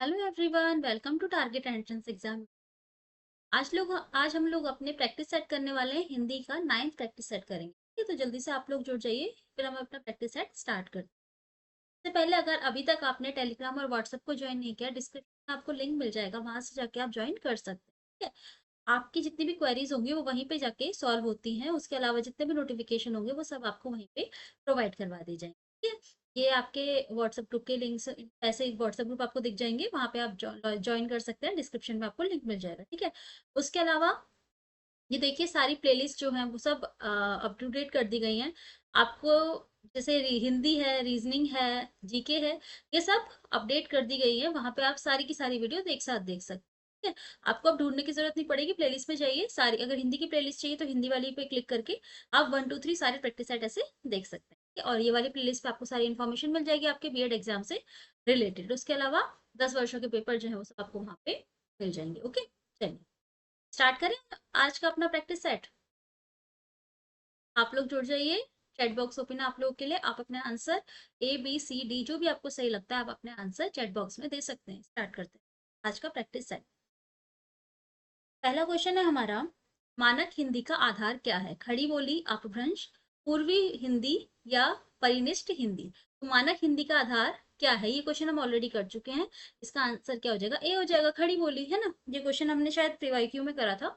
Hello everyone, welcome to target entrance exam. आज हम लोग अपने प्रैक्टिस सेट करने वाले हैं। हिंदी का 9th प्रैक्टिस सेट करेंगे। ठीक है, तो जल्दी से आप लोग जुड़ जाइए, फिर हम अपना प्रैक्टिस सेट स्टार्ट करते हैं। इससे पहले अगर अभी तक आपने टेलीग्राम और व्हाट्सएप को ज्वाइन नहीं किया, डिस्क्रिप्शन में आपको लिंक मिल जाएगा, वहां से जाके आप ज्वाइन कर सकते हैं। ठीक है, आपकी जितनी भी क्वेरीज होंगी वो वहीं पे जाके सॉल्व होती हैं। उसके अलावा जितने भी नोटिफिकेशन होंगे वो सब आपको वहीं पे प्रोवाइड करवा दी जाएंगे। ठीक है, ये आपके व्हाट्सएप ग्रुप के लिंक्स, ऐसे ही व्हाट्सएप ग्रुप आपको दिख जाएंगे, वहां पे आप ज्वाइन कर सकते हैं। डिस्क्रिप्शन में आपको लिंक मिल जाएगा। ठीक है, उसके अलावा ये देखिए, सारी प्लेलिस्ट जो है वो सब अप टू डेट कर दी गई हैं आपको। जैसे हिंदी है, रीजनिंग है, जीके है, ये सब अपडेट कर दी गई है। वहां पे आप सारी की सारी वीडियो एक साथ देख सकते हैं। ठीक है, आपको अब ढूंढने की जरूरत नहीं पड़ेगी, प्लेलिस्ट में जाइए सारी। अगर हिंदी की प्लेलिस्ट चाहिए तो हिंदी वाली पे क्लिक करके आप 1 2 3 सारे प्रैक्टिस सेट ऐसे देख सकते हैं। ठीक है? और ये वाली प्लेलिस्ट पे आपको सारी इन्फॉर्मेशन मिल जाएगी आपके बीएड एग्जाम से रिलेटेड। उसके अलावा 10 वर्षों के पेपर जो है वो सब आपको वहां पे मिल जाएंगे। ओके, चलिए स्टार्ट करें आज का अपना प्रैक्टिस सेट। आप लोग जुड़ जाइए, चैट बॉक्स ओपन है आप लोगों के लिए। आप अपने आंसर ABCD जो भी आपको सही लगता है आप अपने आंसर चैट बॉक्स में दे सकते हैं। स्टार्ट करते हैं आज का प्रैक्टिस सेट। पहला क्वेश्चन है हमारा, मानक हिंदी का आधार क्या है? खड़ी बोली, अपभ्रंश, पूर्वी हिंदी या परिनिष्ठ हिंदी? तो मानक हिंदी का आधार क्या है? ये क्वेश्चन हम ऑलरेडी कर चुके हैं। इसका आंसर क्या हो जाएगा? ए हो जाएगा, खड़ी बोली, है ना। ये क्वेश्चन हमने शायद पीवाईक्यू में करा था,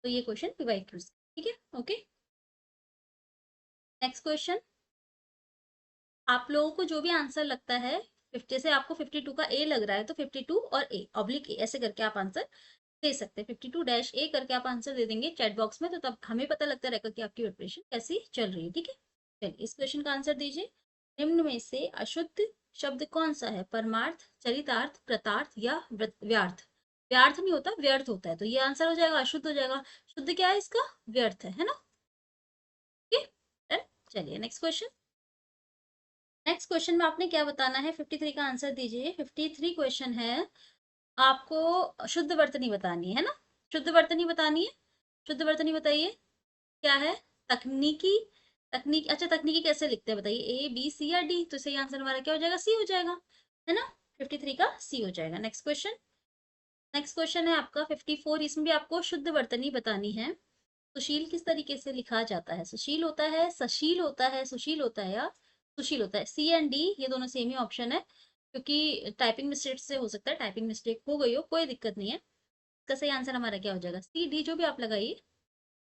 तो ये क्वेश्चन पीवाईक्यू से। ठीक है, ओके। नेक्स्ट क्वेश्चन, आप लोगों को जो भी आंसर लगता है 50 से, आपको 52 का ए लग रहा है तो 52 और ए ऑब्लिक ए ऐसे करके आप आंसर दे सकते हैं। 52 - ए करके आप आंसर दे देंगे चैट बॉक्स में, तो तब हमें पता लगता रहेगा कि आपकी प्रिपरेशन कैसी चल रही है। ठीक है, चलिए इस क्वेश्चन का आंसर दीजिए। निम्न में से अशुद्ध शब्द कौन सा है? परमार्थ, चरितार्थ, प्रतार्थ या व्यर्थ? व्यर्थ नहीं होता, व्यर्थ होता है, तो ये आंसर हो जाएगा, अशुद्ध हो जाएगा। शुद्ध क्या है इसका? व्यर्थ है ना। ठीक है, चलिए नेक्स्ट क्वेश्चन। नेक्स्ट क्वेश्चन में आपने क्या बताना है? 53 का आंसर दीजिए। 53 क्वेश्चन है, आपको शुद्ध वर्तनी बतानी है ना। शुद्ध वर्तनी बतानी है, शुद्ध वर्तनी बताइए क्या है? तकनीकी, तकनीक, अच्छा तकनीकी कैसे लिखते हैं बताइए? A B C या D? तो सही आंसर हमारा क्या हो जाएगा? सी हो जाएगा, है ना। 53 का सी हो जाएगा। Next question. नेक्स्ट क्वेश्चन है आपका 54, इसमें भी आपको शुद्ध वर्तनी बतानी है। सुशील किस तरीके से लिखा जाता है? सुशील होता है, सशील होता है, सुशील होता है या सुशील होता है? सी एंड डी ये दोनों सेम ही ऑप्शन है, क्योंकि टाइपिंग मिस्टेक से हो सकता है, टाइपिंग मिस्टेक हो गई हो, कोई दिक्कत नहीं है। इसका सही आंसर हमारा क्या हो जाएगा? सी डी, जो भी आप लगाइए,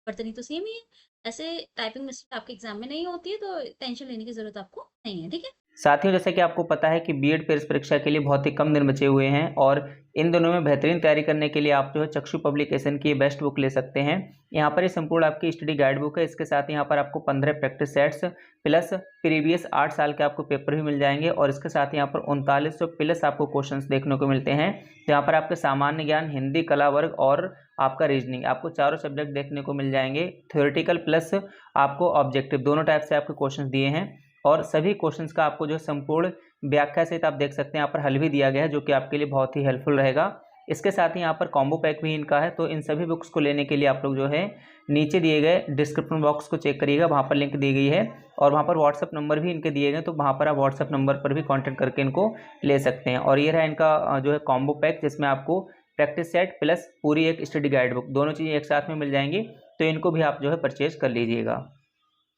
बर्तनी तो सेम ही है। ऐसे टाइपिंग मिस्टेक आपके एग्जाम में नहीं होती है, तो टेंशन लेने की जरूरत आपको नहीं है। ठीक है, साथियों, जैसा कि आपको पता है कि बीएड पेस परीक्षा के लिए बहुत ही कम दिन बचे हुए हैं और इन दोनों में बेहतरीन तैयारी करने के लिए आप जो है चक्षु पब्लिकेशन की बेस्ट बुक ले सकते हैं। यहाँ पर ये संपूर्ण आपकी स्टडी गाइड बुक है। इसके साथ यहाँ पर आपको 15 प्रैक्टिस सेट्स प्लस प्रीवियस 8 साल के आपको पेपर भी मिल जाएंगे और इसके साथ यहाँ पर 3900 प्लस आपको क्वेश्चंस देखने को मिलते हैं। यहाँ पर आपके सामान्य ज्ञान, हिंदी, कला वर्ग और आपका रीजनिंग, आपको चारों सब्जेक्ट देखने को मिल जाएंगे। थ्योरेटिकल प्लस आपको ऑब्जेक्टिव, दोनों टाइप से आपके क्वेश्चन दिए हैं और सभी क्वेश्चंस का आपको जो संपूर्ण व्याख्या सहित आप देख सकते हैं, यहाँ पर हल भी दिया गया है जो कि आपके लिए बहुत ही हेल्पफुल रहेगा। इसके साथ ही यहाँ पर कॉम्बो पैक भी इनका है। तो इन सभी बुक्स को लेने के लिए आप लोग जो है नीचे दिए गए डिस्क्रिप्शन बॉक्स को चेक करिएगा, वहाँ पर लिंक दी गई है और वहाँ पर व्हाट्सअप नंबर भी इनके दिए गए, तो वहाँ पर आप व्हाट्सअप नंबर पर भी कॉन्टैक्ट करके इनको ले सकते हैं। और ये रहा इनका जो है कॉम्बो पैक, जिसमें आपको प्रैक्टिस सेट प्लस पूरी एक स्टडी गाइड बुक, दोनों चीज़ें एक साथ में मिल जाएंगी। तो इनको भी आप जो है परचेज कर लीजिएगा।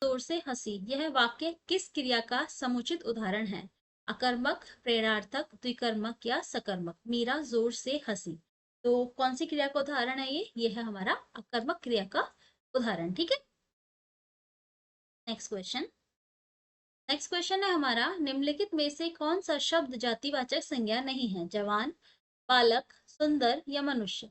जोर से हंसी, यह वाक्य किस क्रिया का समुचित उदाहरण है? अकर्मक, प्रेरणार्थक, द्विकर्मक या सकर्मक? मीरा जोर से हंसी, तो कौन सी क्रिया का उदाहरण है? ये है हमारा अकर्मक क्रिया का उदाहरण। ठीक है, नेक्स्ट क्वेश्चन। नेक्स्ट क्वेश्चन है हमारा, निम्नलिखित में से कौन सा शब्द जातिवाचक संज्ञा नहीं है? जवान, बालक, सुंदर या मनुष्य?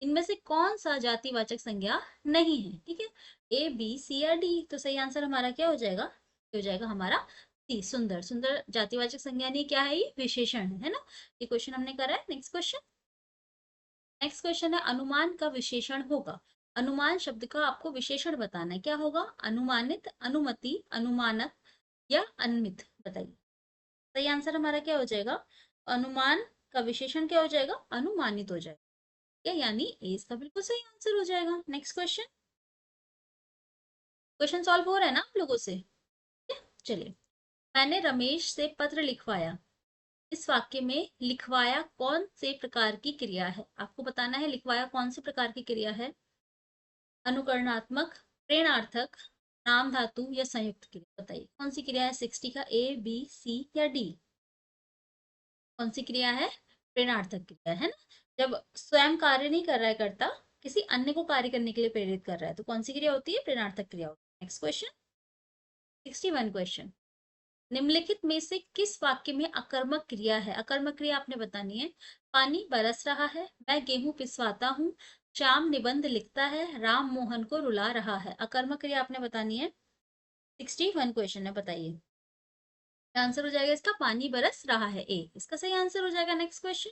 इनमें से कौन सा जातिवाचक संज्ञा नहीं है? ठीक है, A B C या D? तो सही आंसर हमारा क्या हो जाएगा? ये हो जाएगा हमारा सी, सुंदर। सुंदर जातिवाचक संज्ञा नहीं, क्या है? ये विशेषण है ना। ये क्वेश्चन हमने करा है। Next question. नेक्स्ट क्वेश्चन है, अनुमान का विशेषण होगा। अनुमान शब्द का आपको विशेषण बताना है, क्या होगा? अनुमानित, अनुमति, अनुमानक या अन्मित? बताइए, सही आंसर हमारा क्या हो जाएगा? अनुमान का विशेषण क्या हो जाएगा? अनुमानित हो जाएगा। यानी ए इसका बिल्कुल सही आंसर हो जाएगा। Next question. क्वेश्चन सॉल्व हो रहा है ना आप लोगों से? चलिए, मैंने रमेश से पत्र लिखवाया, इस वाक्य में लिखवाया कौन से प्रकार की क्रिया है? आपको बताना है लिखवाया कौन से प्रकार की क्रिया है। अनुकरणात्मक, प्रेरणार्थक, नाम धातु या संयुक्त क्रिया, बताइए कौन सी क्रिया है 60 का, ए बी सी या डी? कौन सी क्रिया है? प्रेरणार्थक क्रिया है ना। जब स्वयं कार्य नहीं कर रहा है कर्ता, किसी अन्य को कार्य करने के लिए प्रेरित कर रहा है, तो कौन सी क्रिया होती है? प्रेरणार्थक क्रिया होती है। Next question, 61 question. निम्नलिखित में से किस वाक्य में अकर्मक क्रिया है? अकर्मक क्रिया आपने बतानी है। पानी बरस रहा है, मैं गेहूं पिसवाता हूँ, श्याम निबंध लिखता है, राम मोहन को रुला रहा है। अकर्मक क्रिया आपने बतानी है। 61 क्वेश्चन है, बताइए। आंसर हो जाएगा इसका पानी बरस रहा है, ए इसका सही आंसर हो जाएगा। नेक्स्ट क्वेश्चन,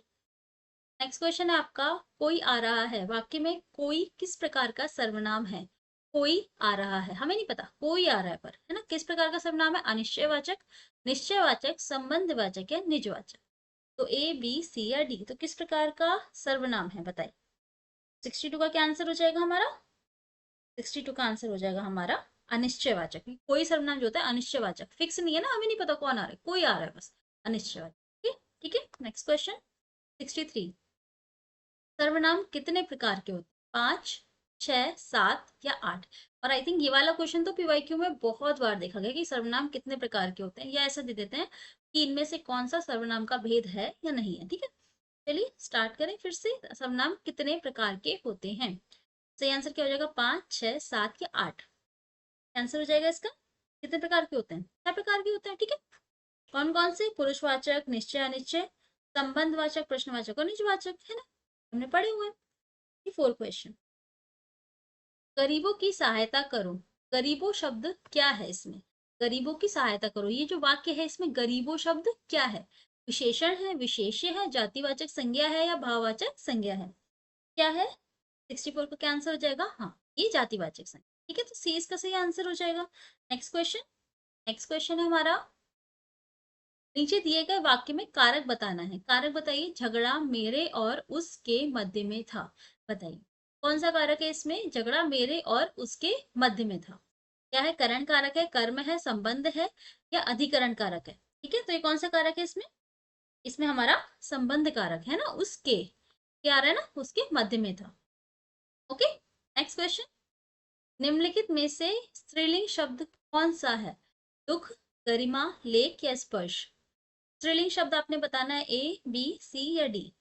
नेक्स्ट क्वेश्चन है आपका, कोई आ रहा है। वाक्य में कोई किस प्रकार का सर्वनाम है? कोई आ रहा है, हमें नहीं पता कोई आ रहा है पर, है ना। किस प्रकार का सर्वनाम है? अनिश्चयवाचक, निश्चयवाचक, संबंधवाचक या निजवाचक? तो ए बी सी या डी, तो किस प्रकार का सर्वनाम है, बताइए। 62 का क्या आंसर हो जाएगा हमारा? 62 का आंसर हो जाएगा हमारा अनिश्चयवाचक। कोई सर्वनाम जो होता है अनिश्चयवाचक, फिक्स नहीं है ना, हमें नहीं पता कौन आ रहा है, कोई आ रहा है बस, अनिश्चयवाचक। ठीक है, ठीक है। Next question, 63। सर्वनाम कितने प्रकार के होते हैं? 5, 6, 7 या 8? और आई थिंक ये वाला क्वेश्चन तो पीवाईक्यू में बहुत बार देखा गया कि सर्वनाम कितने प्रकार के होते हैं, या ऐसा दे देते हैं कि इनमें से कौन सा सर्वनाम का भेद है या नहीं है। ठीक है, चलिए स्टार्ट करें फिर से। सर्वनाम कितने प्रकार के होते हैं? सही आंसर क्या हो जाएगा? 5, 6, 7 या 8? आंसर हो जाएगा इसका, कितने प्रकार के होते हैं? 6 प्रकार के होते हैं। ठीक है, कौन कौन से? पुरुषवाचक, निश्चय अनिश्चय, संबंधवाचक, प्रश्नवाचक और निजवाचक, है ना, हमने पढ़े हुए हैं। 4 क्वेश्चन, गरीबों की सहायता करो। गरीबों शब्द क्या है इसमें? गरीबों की सहायता करो, ये जो वाक्य है इसमें गरीबों शब्द क्या है? विशेषण है, विशेष्य है, जातिवाचक संज्ञा है या भाववाचक संज्ञा है? क्या है? 64 का क्या आंसर हो जाएगा? हाँ, ये जातिवाचक संज्ञा। ठीक है, तो सी इसका सही आंसर हो जाएगा। नेक्स्ट क्वेश्चन, नेक्स्ट क्वेश्चन है हमारा, नीचे दिए गए वाक्य में कारक बताना है। कारक बताइए। झगड़ा मेरे और उसके मध्य में था, बताइए कौन सा कारक है इसमें? झगड़ा मेरे और उसके मध्य में था। क्या है? करण कारक है, कर्म है, संबंध है या अधिकरण कारक है? ठीक है, तो ये कौन सा कारक है इसमें? इसमें हमारा संबंध कारक है ना, उसके क्या आ रहा है ना, उसके मध्य में था। ओके, नेक्स्ट क्वेश्चन, निम्नलिखित में से स्त्रीलिंग शब्द कौन सा है? दुख, गरिमा, लेख या स्पर्श? स्त्रीलिंग शब्द आपने बताना है, ए बी सी या डी?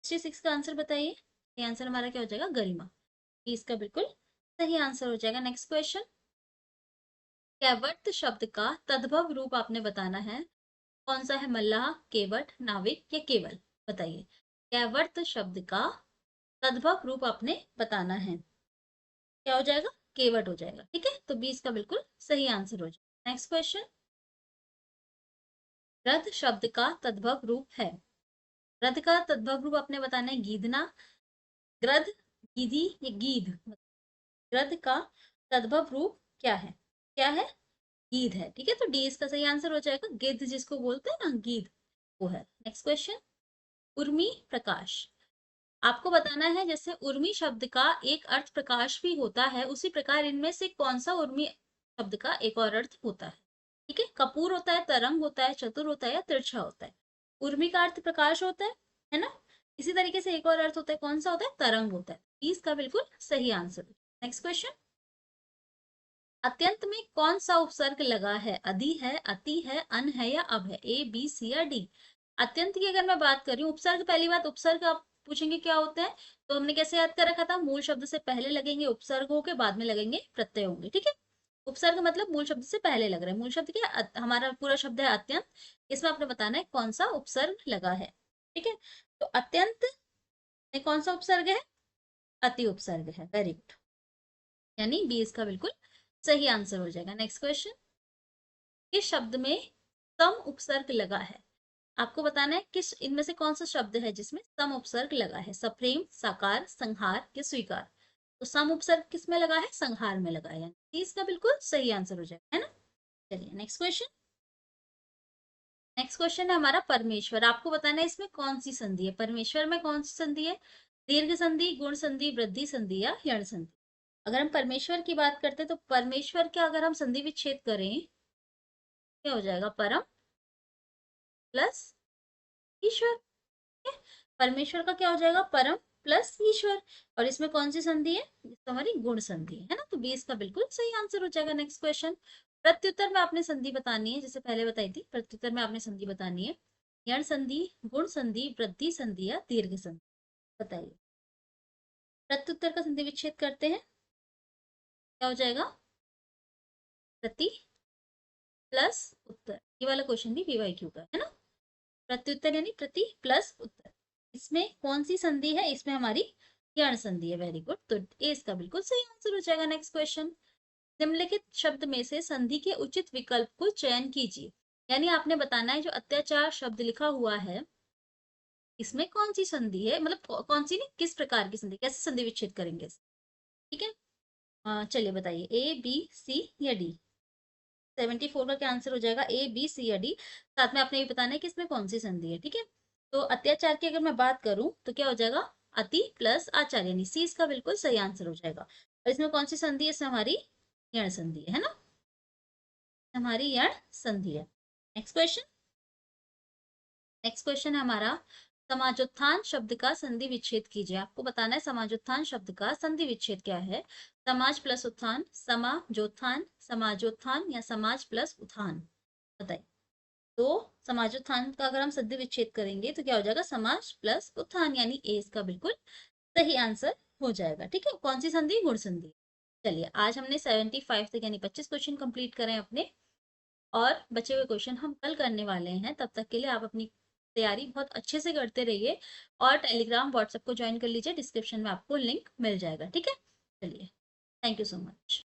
66 का आंसर बताइए। ये आंसर हमारा क्या हो जाएगा? गरिमा, ये इसका बिल्कुल सही आंसर हो जाएगा। नेक्स्ट क्वेश्चन, कैवर्त शब्द का तद्भव रूप आपने बताना है। कौन सा है? मल्लाह, केवट, नाविक या केवल? बताइए, कैवर्त शब्द का तद्भव रूप आपने बताना है। क्या हो जाएगा? केवट हो जाएगा। ठीक है, तो 20 का बिल्कुल सही आंसर हो जाएगा। नेक्स्ट क्वेश्चन, रथ शब्द का तद्भव रूप है। रथ का तद्भव रूप आपने बताना है। गीधना, ग्रध, गिधि या गीध? ग्रध का तद्भव रूप क्या है? क्या है? गीध है। ठीक है, तो डी इसका सही आंसर हो जाएगा। गिद्ध जिसको बोलते हैं ना, गीध, वो है। नेक्स्ट क्वेश्चन, उर्मी, प्रकाश। आपको बताना है जैसे उर्मी शब्द का एक अर्थ प्रकाश भी होता है, उसी प्रकार इनमें से कौन सा उर्मी शब्द का एक और अर्थ होता है? ठीक है, कपूर होता है, तरंग होता है, चतुर होता है या तिरछा होता है? उर्मी का अर्थ प्रकाश होता है ना। इसी तरीके से एक और अर्थ होता है, कौन सा होता है? तरंग होता है। इसका बिल्कुल सही आंसर। नेक्स्ट क्वेश्चन, अत्यंत में कौन सा उपसर्ग लगा है? अधि है, अति है, अन है या अब है? ए बी सी या डी? अत्यंत की अगर मैं बात कर रही हूँ, उपसर्ग, पहली बात उपसर्ग आप पूछेंगे क्या होता है, तो हमने कैसे याद कर रखा था? मूल शब्द से पहले लगेंगे उपसर्ग होके, बाद में लगेंगे प्रत्यय होंगे। ठीक है, उपसर्ग मतलब मूल शब्द से पहले लग रहा है। मूल शब्द क्या है? हमारा पूरा शब्द है अत्यंत, इसमें आपने बताना है कौन सा उपसर्ग लगा है। ठीक है, तो अत्यंत में कौन सा उपसर्ग है? अति उपसर्ग है। वेरी गुड, यानी बी इसका बिल्कुल सही आंसर हो जाएगा। नेक्स्ट क्वेश्चन, किस शब्द में सम उपसर्ग लगा है? आपको बताना है किस इनमें से कौन सा शब्द है जिसमें सम उपसर्ग लगा है। सप्रेम, साकार, संहार या स्वीकार? तो सम उपसर्ग किस में लगा है? संहार में लगा है, यानी इसका बिल्कुल सही आंसर हो जाएगा, है ना। चलिए नेक्स्ट क्वेश्चन, नेक्स्ट क्वेश्चन है हमारा परमेश्वर। आपको बताना है इसमें कौन सी संधि है? परमेश्वर में कौन सी संधि है? दीर्घ संधि, गुण संधि, वृद्धि संधि या यण संधि? अगर हम परमेश्वर की बात करते हैं तो परमेश्वर का अगर हम संधि विच्छेद करें, क्या हो जाएगा? परम प्लस ईश्वर। ठीक है, परमेश्वर का क्या हो जाएगा, परम प्लस ईश्वर। और इसमें कौन सी संधि है, इसमें हमारी गुण संधि है ना, तो 20 का बिल्कुल सही आंसर हो जाएगा। नेक्स्ट क्वेश्चन, प्रत्युत्तर में आपने संधि बतानी है, जैसे पहले बताई थी, प्रत्युत्तर में आपने संधि बतानी है। यण संधि, गुण संधि, वृद्धि संधि या दीर्घ संधि, बताइए। प्रत्युत्तर का संधि विच्छेद करते हैं, क्या हो जाएगा, प्रति प्लस उत्तर। ये वाला क्वेश्चन भी पीवाईक्यू का है ना। प्रत्युत्तर यानी प्रति प्लस उत्तर। इसमें कौन सी संधि है, इसमें हमारी यण संधि है। वेरी गुड, तो ए इसका बिल्कुल सही आंसर हो जाएगा। नेक्स्ट क्वेश्चन, निम्नलिखित शब्द में से संधि के उचित विकल्प को चयन कीजिए। यानी आपने बताना है जो अत्याचार शब्द लिखा हुआ है, इसमें कौन सी संधि है, मतलब कौन सी नहीं, किस प्रकार की संधि, कैसे संधि विच्छेद करेंगे। ठीक है, चलिए बताइए, ए बी सी या डी। 74 का क्या आंसर हो जाएगा, ए बी सी या डी। साथ में आपने ये बताना है कि इसमें कौन सी संधि है। ठीक है, तो अत्याचार की अगर मैं बात करूं तो क्या हो जाएगा, अति प्लस आचार्य, यानी सी इसका बिल्कुल सही आंसर हो जाएगा। और इसमें कौन सी संधि है, इसमें हमारी यण संधि है ना, हमारी यण संधि है। नेक्स्ट क्वेश्चन, नेक्स्ट क्वेश्चन है हमारा, समाजोत्थान शब्द का संधि विच्छेद कीजिए। आपको बताना है समाजोत्थान शब्द का संधि विच्छेद क्या है। समाज प्लस उत्थान, समाजोत्थान, समाजोत्थान या समाज प्लस उत्थान, बताइए। तो समाजोत्थान का अगर हम संधि विच्छेद करेंगे तो क्या हो जाएगा, समाज प्लस उत्थान, यानी ए इसका बिल्कुल सही आंसर हो जाएगा। ठीक है, कौन सी संधि, गुण संधि। चलिए, आज हमने 75 तक यानी 25 क्वेश्चन कंप्लीट करें अपने, और बचे हुए क्वेश्चन हम कल करने वाले हैं। तब तक के लिए आप अपनी तैयारी बहुत अच्छे से करते रहिए, और टेलीग्राम व्हाट्सएप को ज्वाइन कर लीजिए, डिस्क्रिप्शन में आपको लिंक मिल जाएगा। ठीक है, चलिए, थैंक यू सो मच।